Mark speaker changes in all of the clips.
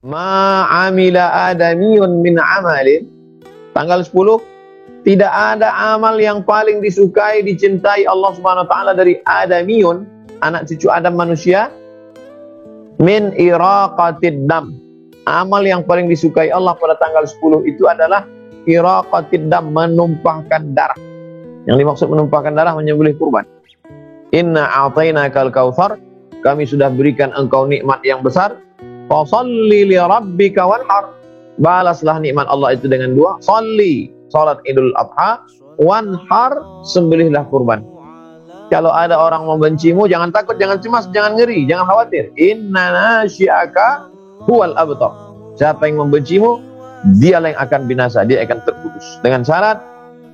Speaker 1: Ma'amila adamiyun min amalin. Tanggal 10, tidak ada amal yang paling disukai, dicintai Allah Subhanahu wa taala dari adamiyun, anak cucu Adam manusia, min iraqatid dam. Amal yang paling disukai Allah pada tanggal 10 itu adalah iraqatid dam, menumpahkan darah. Yang dimaksud menumpahkan darah menyembelih kurban. Inna a'tainakal kautsar, kami sudah berikan engkau nikmat yang besar. Fasholli li rabbika wanhar, balaslah nikmat Allah itu dengan dua. Sholli, salat Idul Adha, wanhar, sembelihlah kurban. Kalau ada orang membencimu, jangan takut, jangan cemas, jangan ngeri, jangan khawatir. Inna nasyi'aka huwal abtar. Siapa yang membencimu, dialah yang akan binasa, dia akan terputus. Dengan syarat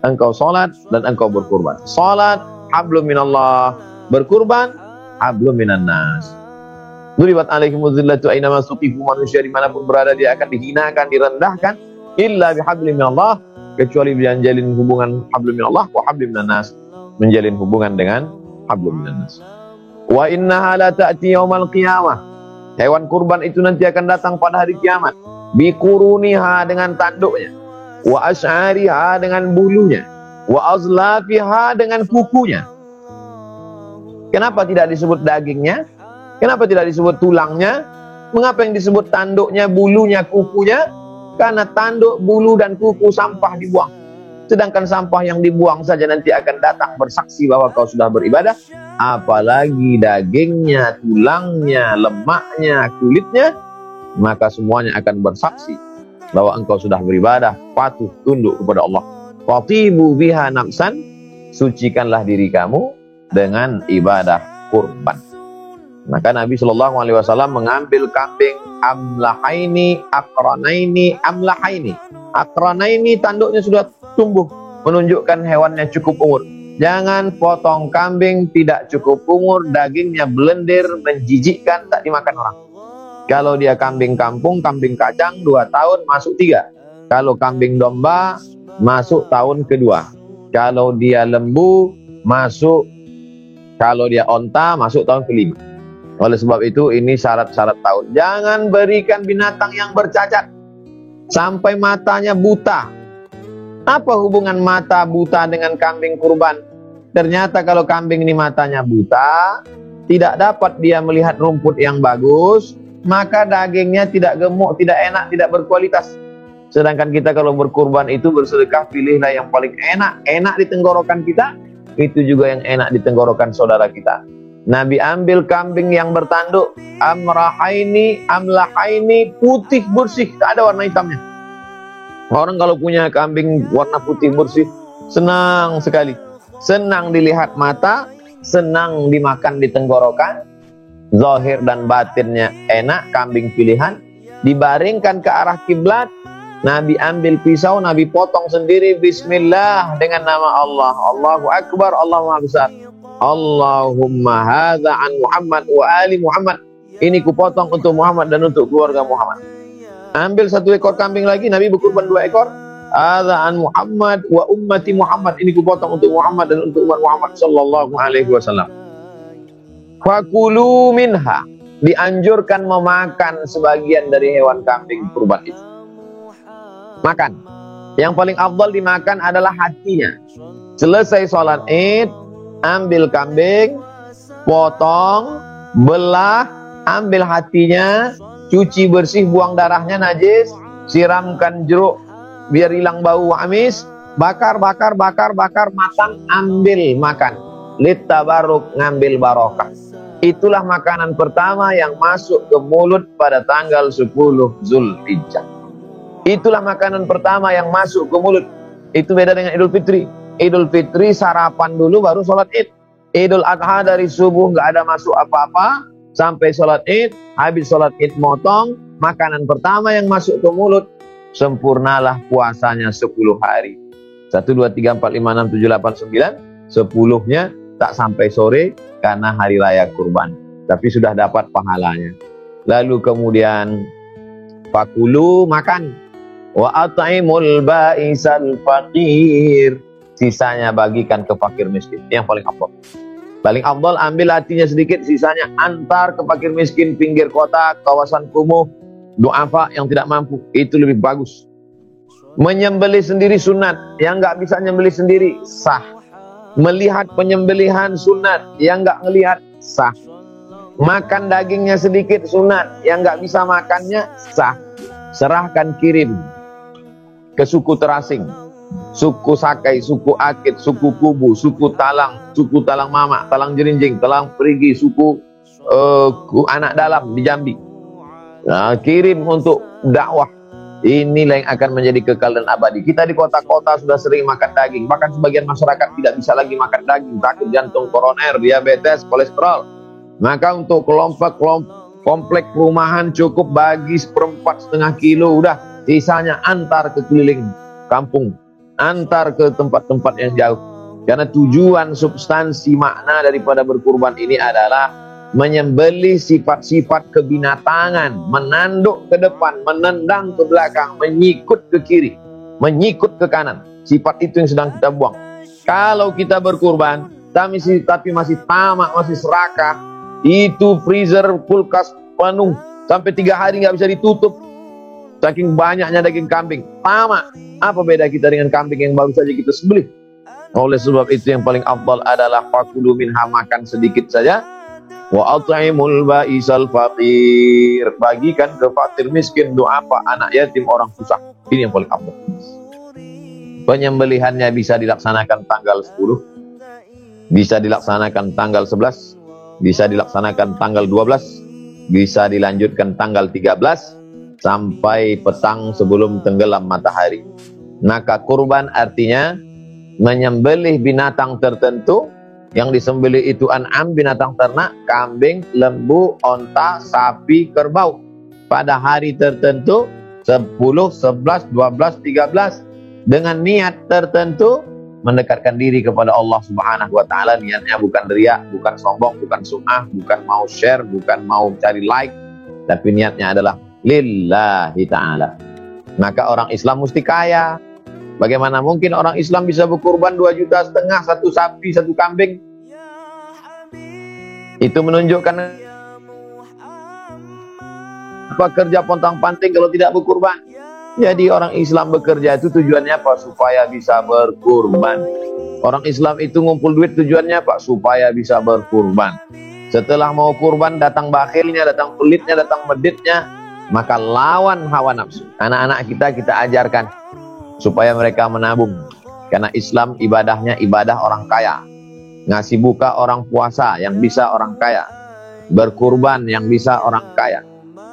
Speaker 1: engkau salat dan engkau berkurban. Salat hablum minallah, berkurban hablum minan nas. Duribat alaihimuz zillatu aina ma suqifu, manusia dimanapun berada dia akan dihinakan, direndahkan, illa bihablum minallah, kecuali menjalin hubungan hablum minallah wa hablum minan nas, menjalin hubungan dengan hablum minan nas. Wa innaha la ta'ti yaumal qiyamah, hewan kurban itu nanti akan datang pada hari kiamat, biquruniha, dengan tanduknya, wa asy'ariha, dengan bulunya, wa azlafiha, dengan kukunya. Kenapa tidak disebut dagingnya? Kenapa tidak disebut tulangnya? Mengapa yang disebut tanduknya, bulunya, kukunya? Karena tanduk, bulu, dan kuku sampah dibuang. Sedangkan sampah yang dibuang saja nanti akan datang bersaksi bahwa kau sudah beribadah. Apalagi dagingnya, tulangnya, lemaknya, kulitnya, maka semuanya akan bersaksi bahwa engkau sudah beribadah, patuh, tunduk kepada Allah. Fatibu biha nafsan, sucikanlah diri kamu dengan ibadah kurban. Maka Nabi Shallallahu Alaihi Wasallam mengambil kambing amlahaini, akranaini, amlahaini. Akranaini tanduknya sudah tumbuh, menunjukkan hewannya cukup umur. Jangan potong kambing tidak cukup umur, dagingnya blender, menjijikkan, tak dimakan orang. Kalau dia kambing kampung, kambing kacang, 2 tahun masuk 3. Kalau kambing domba masuk tahun kedua. Kalau dia lembu masuk, kalau dia onta masuk tahun kelima. Oleh sebab itu ini syarat-syarat tahun. Jangan berikan binatang yang bercacat sampai matanya buta. Apa hubungan mata buta dengan kambing kurban? Ternyata kalau kambing ini matanya buta, tidak dapat dia melihat rumput yang bagus, maka dagingnya tidak gemuk, tidak enak, tidak berkualitas. Sedangkan kita kalau berkurban itu bersedekah, pilihlah yang paling enak. Enak di tenggorokan kita, itu juga yang enak di tenggorokan saudara kita. Nabi ambil kambing yang bertanduk amrahaini, amlahaini, putih bersih, tak ada warna hitamnya. Orang kalau punya kambing warna putih bersih, senang sekali. Senang dilihat mata, senang dimakan di tenggorokan, zahir dan batinnya enak, kambing pilihan. Dibaringkan ke arah kiblat, Nabi ambil pisau, Nabi potong sendiri, bismillah, dengan nama Allah. Allahu Akbar, Allah Maha Besar. Allahumma hadza an Muhammad wa ali Muhammad. Ini kupotong untuk Muhammad dan untuk keluarga Muhammad. Ambil 1 ekor kambing lagi, Nabi berkurban 2 ekor. Hadza an Muhammad wa ummati Muhammad. Ini kupotong untuk Muhammad dan untuk umat Muhammad sallallahu alaihi wasallam. Fakulu minha, dianjurkan memakan sebagian dari hewan kambing kurban itu. Makan. Yang paling afdal dimakan adalah hatinya. Selesai sholat Id, ambil kambing, potong, belah, ambil hatinya, cuci bersih, buang darahnya najis, siramkan jeruk biar hilang bau amis, bakar, matang, ambil makan. Littabaruk, ngambil barokah. Itulah makanan pertama yang masuk ke mulut pada tanggal 10 Zulhijjah. Itulah makanan pertama yang masuk ke mulut. Itu beda dengan Idul Fitri. Idul Fitri sarapan dulu baru sholat Id. Idul Adha dari subuh nggak ada masuk apa-apa sampai sholat Id. Habis sholat Id motong, makanan pertama yang masuk ke mulut. Sempurnalah puasanya 10 hari. 1, 2, 3, 4, 5, 6, 7, 8, 9. 10-nya tak sampai sore karena hari raya kurban. Tapi sudah dapat pahalanya. Lalu kemudian fakulu, makan. Wa at'imul ba'isal faqir, sisanya bagikan ke fakir miskin. Yang paling afdal. Paling afdal ambil hatinya sedikit, sisanya antar ke fakir miskin pinggir kota, kawasan kumuh, duafa yang tidak mampu, itu lebih bagus. Menyembelih sendiri sunat, yang nggak bisa nyembelih sendiri sah. Melihat penyembelihan sunat, yang nggak ngelihat sah. Makan dagingnya sedikit sunat, yang nggak bisa makannya sah. Serahkan, kirim ke suku terasing, suku Sakai, suku Akit, suku Kubu, suku Talang Mama, Talang Jerinjing, Talang Perigi, suku anak dalam di Jambi. Nah, kirim untuk dakwah. Inilah yang akan menjadi kekal dan abadi. Kita di kota-kota sudah sering makan daging, bahkan sebagian masyarakat tidak bisa lagi makan daging, takut jantung koroner, diabetes, kolesterol. Maka untuk komplek perumahan cukup bagi 1/4 kilo, udah sisanya antar ke keliling kampung, antar ke tempat-tempat yang jauh. Karena tujuan substansi makna daripada berkurban ini adalah menyembelih sifat-sifat kebinatangan, menanduk ke depan, menendang ke belakang, menyikut ke kiri, menyikut ke kanan. Sifat itu yang sedang kita buang. Kalau kita berkurban tapi masih tamak, masih serakah, itu freezer kulkas penuh sampai 3 hari nggak bisa ditutup, saking banyaknya daging kambing. Tamak. Apa beda kita dengan kambing yang baru saja kita sembelih? Oleh sebab itu yang paling afdal adalah fakulu minha, makan sedikit saja. Wa at'imul ba'isal faqir, bagikan ke fakir miskin, duafa, anak yatim, orang susah. Ini yang paling afdal. Penyembelihannya bisa dilaksanakan tanggal 10, bisa dilaksanakan tanggal 11, bisa dilaksanakan tanggal 12, bisa dilanjutkan tanggal 13 sampai petang sebelum tenggelam matahari. Maka kurban artinya menyembelih binatang tertentu. Yang disembelih itu an'am, binatang ternak, kambing, lembu, onta, sapi, kerbau. Pada hari tertentu, 10, 11, 12, 13. Dengan niat tertentu, mendekatkan diri kepada Allah Subhanahu wa Ta'ala. Niatnya bukan riya, bukan sombong, bukan sum'ah, bukan mau share, bukan mau cari like. Tapi niatnya adalah lillahi ta'ala. Maka orang Islam mesti kaya. Bagaimana mungkin orang Islam bisa berkurban 2,5 juta, satu sapi, satu kambing? Itu menunjukkan apa kerja pontang-panting kalau tidak berkurban. Jadi orang Islam bekerja itu tujuannya apa? Supaya bisa berkurban. Orang Islam itu ngumpul duit tujuannya apa? Supaya bisa berkurban. Setelah mau kurban, datang bakhilnya, datang pelitnya, datang meditnya. Maka lawan hawa nafsu. Anak-anak kita ajarkan supaya mereka menabung. Karena Islam ibadahnya ibadah orang kaya. Ngasih buka orang puasa yang bisa orang kaya. Berkurban yang bisa orang kaya.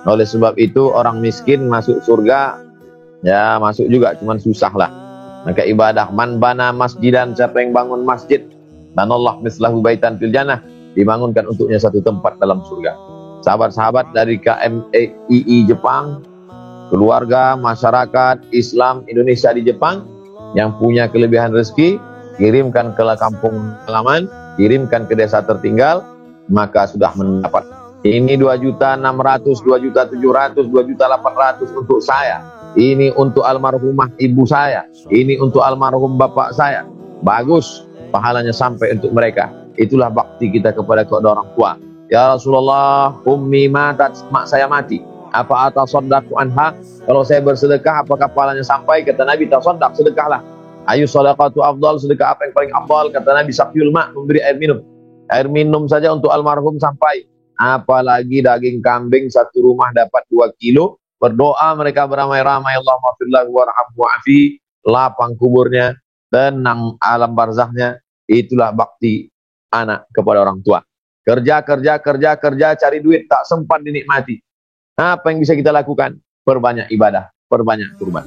Speaker 1: Oleh sebab itu orang miskin masuk surga, ya masuk juga, cuman susah lah. Maka ibadah man bana masjidan, siapa yang bangun masjid, dan Allah mislahu baitan fil jannah, dibangunkan untuknya satu tempat dalam surga. Sahabat-sahabat dari KMII Jepang, keluarga, masyarakat Islam Indonesia di Jepang yang punya kelebihan rezeki, kirimkan ke kampung halaman, kirimkan ke desa tertinggal, maka sudah mendapat. Ini 2.600.000, 2.700.000, 2.800.000 untuk saya. Ini untuk almarhumah ibu saya. Ini untuk almarhum bapak saya. Bagus, pahalanya sampai untuk mereka. Itulah bakti kita kepada kedua orang tua. Ya Rasulullah, ummi matat, mak saya mati. Apa atasaddaqu anha? Kalau saya bersedekah, apakah pahalanya sampai? Kata Nabi, tasaddaq, sedekahlah. Ayu sadaqatu afdal, sedekah apa yang paling afdal? Kata Nabi, saqyul ma', memberi air minum. Air minum saja untuk almarhum sampai. Apalagi daging kambing, satu rumah dapat 2 kilo. Berdoa mereka beramai-ramai, Allahumma firlahu warhamhu wa'afi, lapang kuburnya, tenang alam barzahnya. Itulah bakti anak kepada orang tua. Kerja, cari duit, tak sempat dinikmati. Apa yang bisa kita lakukan? Perbanyak ibadah, perbanyak kurban.